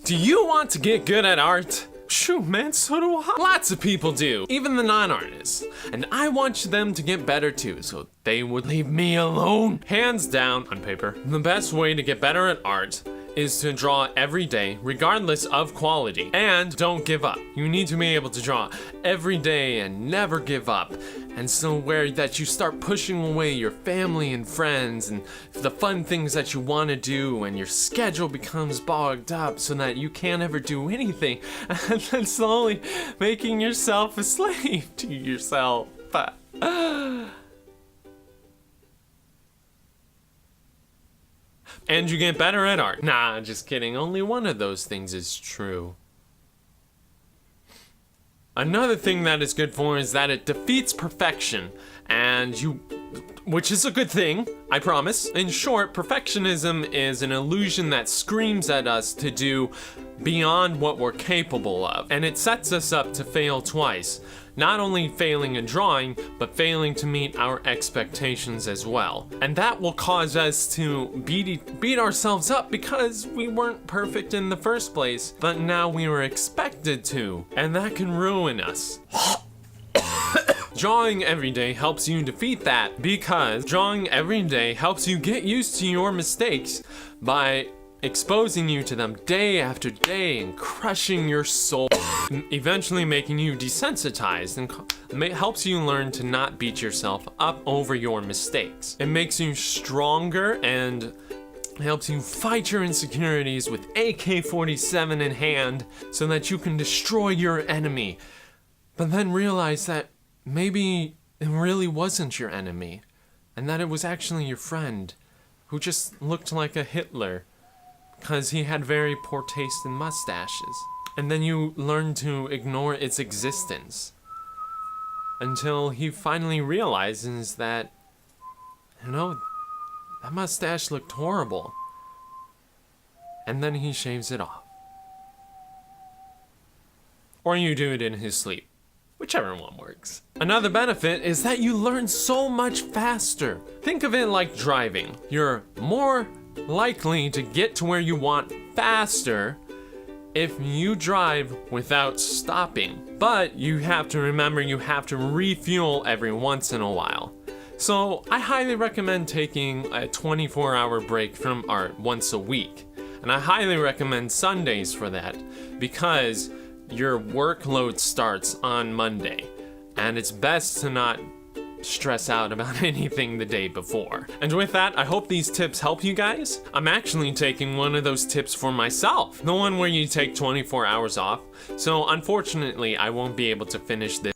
Do you want to get good at art? Shoot, man, so do I. Lots of people do, even the non-artists. And I want them to get better too, so they would leave me alone. Hands down, on paper, the best way to get better at art is to draw every day, regardless of quality. And don't give up. You need to be able to draw every day and never give up. And so where that you start pushing away your family and friends and the fun things that you want to do, and your schedule becomes bogged up so that you can't ever do anything, and then slowly making yourself a slave to yourself. And you get better at art. Nah, just kidding. Only one of those things is true. Another thing that it's good for is that it defeats perfection, which is a good thing, I promise. In short, perfectionism is an illusion that screams at us to do beyond what we're capable of, and it sets us up to fail twice. Not only failing in drawing, but failing to meet our expectations as well. And that will cause us to beat ourselves up because we weren't perfect in the first place, but now we were expected to, and that can ruin us. Drawing every day helps you defeat that, because drawing every day helps you get used to your mistakes by exposing you to them day after day and crushing your soul, eventually making you desensitized, and helps you learn to not beat yourself up over your mistakes. It makes you stronger and helps you fight your insecurities with AK-47 in hand so that you can destroy your enemy, but then realize that maybe it really wasn't your enemy, and that it was actually your friend who just looked like a Hitler because he had very poor taste in mustaches. And then you learn to ignore its existence until he finally realizes that, that mustache looked horrible. And then he shaves it off. Or you do it in his sleep. Whichever one works. Another benefit is that you learn so much faster. Think of it like driving. You're more likely to get to where you want faster if you drive without stopping. But you have to remember you have to refuel every once in a while. So I highly recommend taking a 24-hour break from art once a week. And I highly recommend Sundays for that, because your workload starts on Monday, and it's best to not stress out about anything the day before. And with that, I hope these tips help you guys. I'm actually taking one of those tips for myself, the one where you take 24 hours off. So unfortunately, I won't be able to finish this